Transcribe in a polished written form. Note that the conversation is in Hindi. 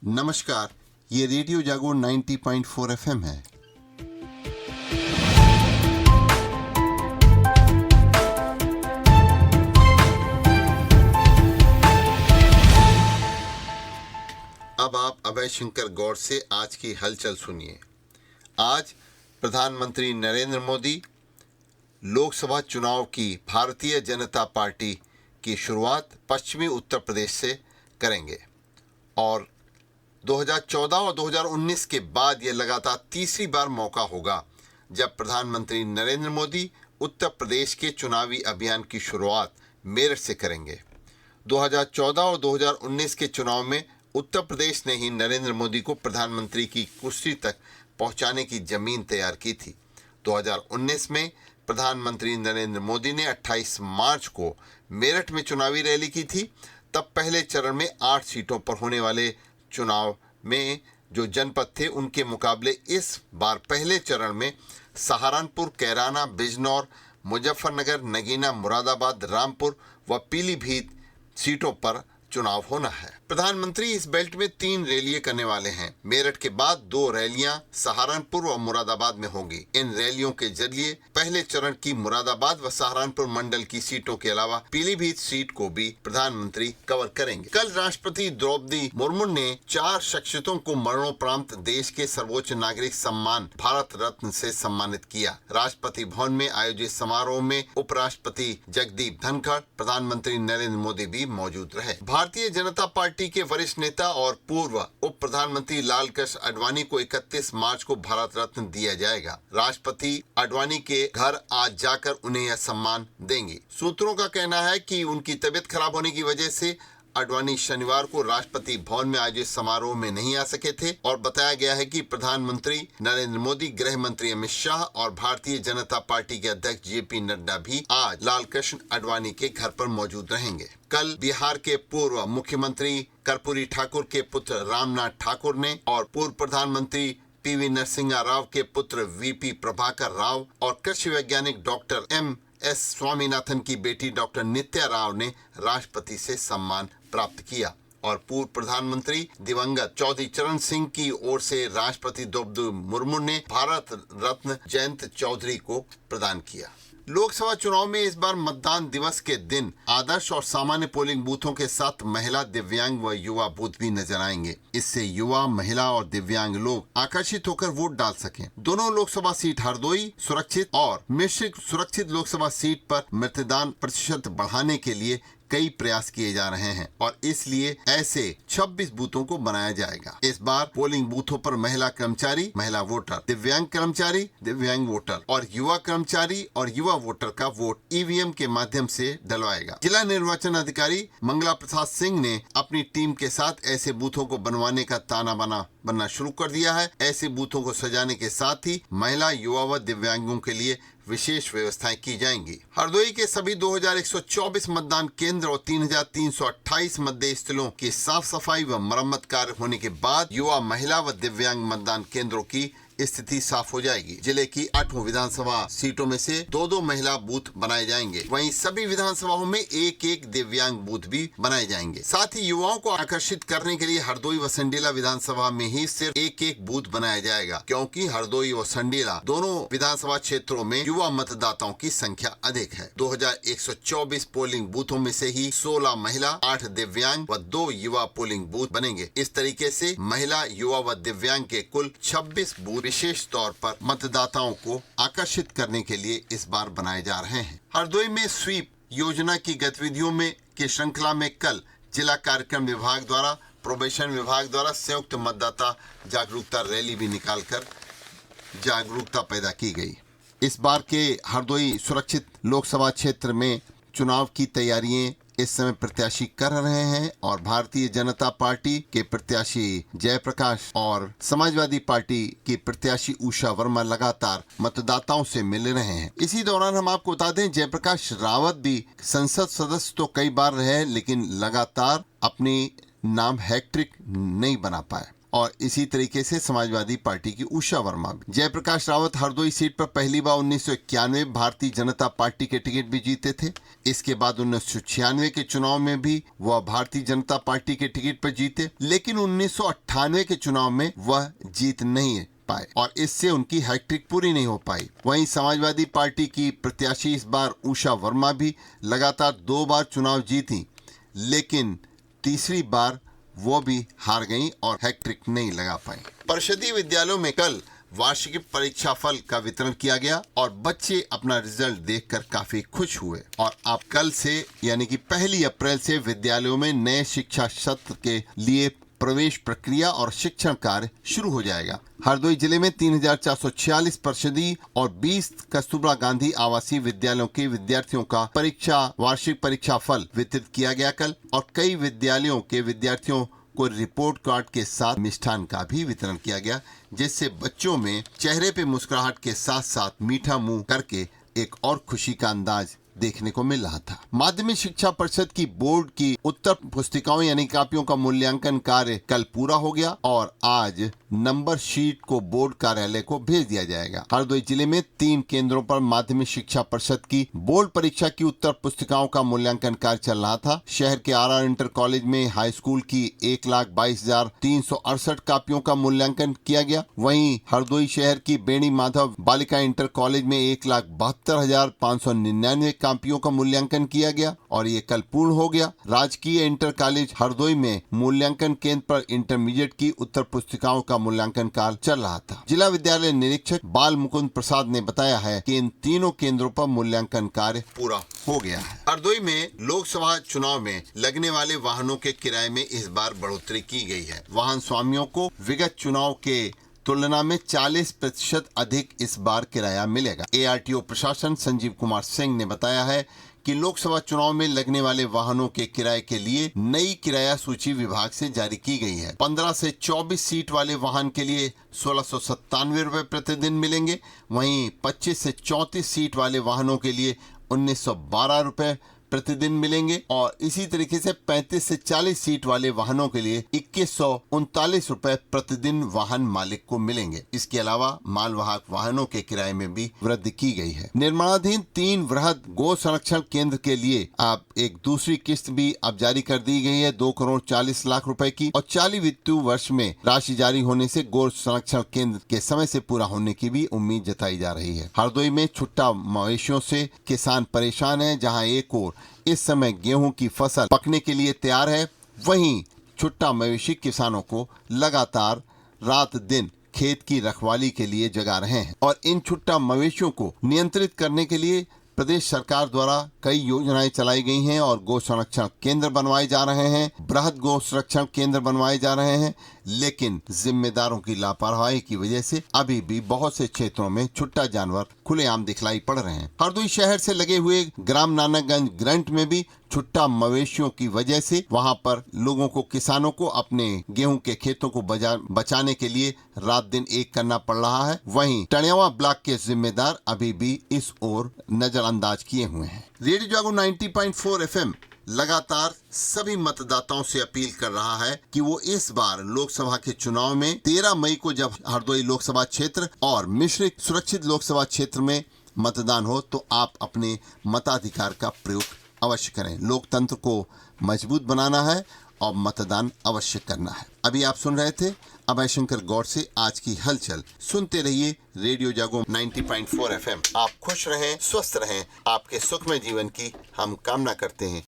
नमस्कार, ये रेडियो जागो 90.4 FM है। अब आप अभय शंकर गौड़ से आज की हलचल सुनिए। आज प्रधानमंत्री नरेंद्र मोदी लोकसभा चुनाव की भारतीय जनता पार्टी की शुरुआत पश्चिमी उत्तर प्रदेश से करेंगे और 2014 और 2019 के बाद यह लगातार तीसरी बार मौका होगा जब प्रधानमंत्री नरेंद्र मोदी उत्तर प्रदेश के चुनावी अभियान की शुरुआत मेरठ से करेंगे। 2014 और 2019 के चुनाव में उत्तर प्रदेश ने ही नरेंद्र मोदी को प्रधानमंत्री की कुर्सी तक पहुंचाने की जमीन तैयार की थी। 2019 में प्रधानमंत्री नरेंद्र मोदी ने 28 मार्च को मेरठ में चुनावी रैली की थी। तब पहले चरण में 8 सीटों पर होने वाले चुनाव में जो जनपद थे उनके मुकाबले इस बार पहले चरण में सहारनपुर, कैराना, बिजनौर, मुजफ्फरनगर, नगीना, मुरादाबाद, रामपुर व पीलीभीत सीटों पर चुनाव होना है। प्रधानमंत्री इस बेल्ट में 3 रैलियां करने वाले हैं। मेरठ के बाद 2 रैलियां सहारनपुर व मुरादाबाद में होंगी। इन रैलियों के जरिए पहले चरण की मुरादाबाद व सहारनपुर मंडल की सीटों के अलावा पीलीभीत सीट को भी प्रधानमंत्री कवर करेंगे। कल राष्ट्रपति द्रौपदी मुर्मू ने 4 शख्सियतों को मरणोपरांत देश के सर्वोच्च नागरिक सम्मान भारत रत्न से सम्मानित किया। राष्ट्रपति भवन में आयोजित समारोह में उपराष्ट्रपति जगदीप धनखड़, प्रधानमंत्री नरेंद्र मोदी भी मौजूद रहे। भारतीय जनता पार्टी के वरिष्ठ नेता और पूर्व उप प्रधानमंत्री लाल कृष्ण आडवाणी को 31 मार्च को भारत रत्न दिया जाएगा। राष्ट्रपति आडवाणी के घर आज जाकर उन्हें यह सम्मान देंगे। सूत्रों का कहना है कि उनकी तबीयत खराब होने की वजह से आडवाणी शनिवार को राष्ट्रपति भवन में आयोजित समारोह में नहीं आ सके थे और बताया गया है कि प्रधानमंत्री नरेंद्र मोदी, गृह मंत्री अमित शाह और भारतीय जनता पार्टी के अध्यक्ष जेपी नड्डा भी आज लाल कृष्ण आडवाणी के घर पर मौजूद रहेंगे। कल बिहार के पूर्व मुख्यमंत्री कर्पूरी ठाकुर के पुत्र रामनाथ ठाकुर ने और पूर्व प्रधानमंत्री पीवी नरसिम्हा राव के पुत्र वीपी प्रभाकर राव और कृषि वैज्ञानिक डॉक्टर एम.एस. स्वामीनाथन की बेटी डॉक्टर नित्या राव ने राष्ट्रपति से सम्मान प्राप्त किया और पूर्व प्रधानमंत्री दिवंगत चौधरी चरण सिंह की ओर से राष्ट्रपति द्रौपदी मुर्मू ने भारत रत्न जयंत चौधरी को प्रदान किया। लोकसभा चुनाव में इस बार मतदान दिवस के दिन आदर्श और सामान्य पोलिंग बूथों के साथ महिला, दिव्यांग व युवा बूथ भी नजर आएंगे। इससे युवा, महिला और दिव्यांग लोग आकर्षित होकर वोट डाल सकें। दोनों लोकसभा सीट हरदोई सुरक्षित और मिश्रित सुरक्षित लोकसभा सीट पर मतदान प्रतिशत बढ़ाने के लिए कई प्रयास किए जा रहे हैं और इसलिए ऐसे 26 बूथों को बनाया जाएगा। इस बार पोलिंग बूथों पर महिला कर्मचारी, महिला वोटर, दिव्यांग कर्मचारी, दिव्यांग वोटर और युवा कर्मचारी और युवा वोटर का वोट ईवीएम के माध्यम से डलवाएगा। जिला निर्वाचन अधिकारी मंगला प्रसाद सिंह ने अपनी टीम के साथ ऐसे बूथों को बनवाने का ताना बनना शुरू कर दिया है। ऐसे बूथों को सजाने के साथ ही महिला, युवा व दिव्यांगों के लिए विशेष व्यवस्थाएं की जाएंगी। हरदोई के सभी 2124 मतदान केंद्र और 3328 मतदेय स्थलों की साफ सफाई व मरम्मत कार्य होने के बाद युवा, महिला व दिव्यांग मतदान केंद्रों की स्थिति साफ हो जाएगी। जिले की 8 विधानसभा सीटों में से 2-2 महिला बूथ बनाए जाएंगे। वहीं सभी विधानसभाओं में 1-1 दिव्यांग बूथ भी बनाए जाएंगे। साथ ही युवाओं को आकर्षित करने के लिए हरदोई व संडीला विधानसभा में ही सिर्फ 1-1 बूथ बनाया जाएगा, क्योंकि हरदोई व संडीला दोनों विधानसभा क्षेत्रों में युवा मतदाताओं की संख्या अधिक है। 2124 पोलिंग बूथों में से ही 16 महिला, 8 दिव्यांग व 2 युवा पोलिंग बूथ बनेंगे। इस तरीके से महिला, युवा व दिव्यांग के कुल 26 बूथ विशेष तौर पर मतदाताओं को आकर्षित करने के लिए इस बार बनाए जा रहे हैं। हरदोई में स्वीप योजना की गतिविधियों में की श्रृंखला में कल जिला कार्यक्रम विभाग द्वारा, प्रोबेशन विभाग द्वारा संयुक्त मतदाता जागरूकता रैली भी निकालकर जागरूकता पैदा की गई। इस बार के हरदोई सुरक्षित लोकसभा क्षेत्र में चुनाव की तैयारियां इस समय प्रत्याशी कर रहे हैं और भारतीय जनता पार्टी के प्रत्याशी जयप्रकाश और समाजवादी पार्टी की प्रत्याशी उषा वर्मा लगातार मतदाताओं से मिल रहे हैं। इसी दौरान हम आपको बता दें, जयप्रकाश रावत भी संसद सदस्य तो कई बार रहे लेकिन लगातार अपनी नाम हैट्रिक नहीं बना पाए। और इसी तरीके से समाजवादी पार्टी की उषा वर्मा भी। जयप्रकाश रावत हरदोई सीट पर पहली बार 1991 भारतीय जनता पार्टी के टिकट भी जीते थे। इसके बाद 1996 के चुनाव में भी वह भारतीय जनता पार्टी के टिकट पर जीते, लेकिन 1998 के चुनाव में वह जीत नहीं पाए और इससे उनकी हैट्रिक पूरी नहीं हो पाई। वहीं समाजवादी पार्टी की प्रत्याशी इस बार उषा वर्मा भी लगातार 2 बार चुनाव जीती, लेकिन तीसरी बार वो भी हार गईं और हैट्रिक नहीं लगा पाई। परिषदीय विद्यालयों में कल वार्षिक परीक्षा फल का वितरण किया गया और बच्चे अपना रिजल्ट देखकर काफी खुश हुए और अब कल से यानी कि 1 अप्रैल से विद्यालयों में नए शिक्षा सत्र के लिए प्रवेश प्रक्रिया और शिक्षण कार्य शुरू हो जाएगा। हरदोई जिले में 3446 परिषदीय और 20 कस्तूरबा गांधी आवासीय विद्यालयों के विद्यार्थियों का वार्षिक परीक्षा फल वितरित किया गया कल, और कई विद्यालयों के विद्यार्थियों को रिपोर्ट कार्ड के साथ मिष्ठान का भी वितरण किया गया, जिससे बच्चों में चेहरे पे मुस्कुराहट के साथ साथ मीठा मुंह करके एक और खुशी का अंदाज देखने को मिल रहा था। माध्यमिक शिक्षा परिषद की बोर्ड की उत्तर पुस्तिकाओं यानी कापियों का मूल्यांकन कार्य कल पूरा हो गया और आज नंबर शीट को बोर्ड कार्यालय को भेज दिया जाएगा। हरदोई जिले में 3 केंद्रों पर माध्यमिक शिक्षा परिषद की बोर्ड परीक्षा की उत्तर पुस्तिकाओं का मूल्यांकन कार्य चल रहा था। शहर के आर इंटर कॉलेज में हाई स्कूल की 1,22,368 कापियों का मूल्यांकन किया गया। वहीं हरदोई शहर की बेणी माधव बालिका इंटर कॉलेज में 1,72,599 कापियों का मूल्यांकन किया गया और ये कल पूर्ण हो गया। राजकीय इंटर कॉलेज हरदोई में मूल्यांकन केंद्र पर इंटरमीडिएट की उत्तर पुस्तिकाओं का मूल्यांकन कार्य चल रहा था। जिला विद्यालय निरीक्षक बाल मुकुंद प्रसाद ने बताया है कि इन तीनों केंद्रों पर मूल्यांकन कार्य पूरा हो गया है। हरदोई में लोकसभा चुनाव में लगने वाले वाहनों के किराए में इस बार बढ़ोतरी की गई है। वाहन स्वामियों को विगत चुनाव के तुलना में 40% अधिक इस बार किराया मिलेगा। ARTO प्रशासन संजीव कुमार सिंह ने बताया है कि लोकसभा चुनाव में लगने वाले वाहनों के किराए के लिए नई किराया सूची विभाग से जारी की गई है। 15 से 24 सीट वाले वाहन के लिए 1697 रुपए प्रतिदिन मिलेंगे। वहीं 25 से 34 सीट वाले वाहनों के लिए 1912 रुपए प्रतिदिन मिलेंगे और इसी तरीके से 35 से 40 सीट वाले वाहनों के लिए 2139 रुपए प्रतिदिन वाहन मालिक को मिलेंगे। इसके अलावा मालवाहक वाहनों के किराए में भी वृद्धि की गई है। निर्माणाधीन 3 वृहद गो संरक्षण केंद्र के लिए अब एक दूसरी किस्त भी अब जारी कर दी गई है 2,40,00,000 रुपए की, और 40 वित्तीय वर्ष में राशि जारी होने से गो संरक्षण केंद्र के समय से पूरा होने की भी उम्मीद जताई जा रही है। हरदोई में छुट्टा मवेशियों से किसान परेशान है। जहाँ एक ओर इस समय गेहूं की फसल पकने के लिए तैयार है, वहीं छुट्टा मवेशी किसानों को लगातार रात दिन खेत की रखवाली के लिए जगा रहे हैं और इन छुट्टा मवेशियों को नियंत्रित करने के लिए प्रदेश सरकार द्वारा कई योजनाएं चलाई गई हैं और गो संरक्षण केंद्र बनवाए जा रहे हैं, बृहद गो संरक्षण केंद्र बनवाए जा रहे हैं, लेकिन जिम्मेदारों की लापरवाही की वजह से अभी भी बहुत से क्षेत्रों में छुट्टा जानवर खुलेआम दिखलाई पड़ रहे हैं। हरदोई शहर से लगे हुए ग्राम नानकगंज ग्रंट में भी छुट्टा मवेशियों की वजह से वहां पर लोगों को, किसानों को अपने गेहूं के खेतों को बचाने के लिए रात दिन एक करना पड़ रहा है। वहीं टणियावा ब्लॉक के जिम्मेदार अभी भी इस ओर नजरअंदाज किए हुए हैं। रेडियो जागो 90.4 FM लगातार सभी मतदाताओं से अपील कर रहा है कि वो इस बार लोकसभा के चुनाव में 13 मई को जब हरदोई लोकसभा क्षेत्र और मिश्रित सुरक्षित लोकसभा क्षेत्र में मतदान हो तो आप अपने मताधिकार का प्रयोग अवश्य करें। लोकतंत्र को मजबूत बनाना है और मतदान अवश्य करना है। अभी आप सुन रहे थे अभय शंकर गौड़ से आज की हलचल। सुनते रहिए रेडियो जागो 90.4 FM। आप खुश रहें, स्वस्थ रहें, आपके सुखमय जीवन की हम कामना करते हैं।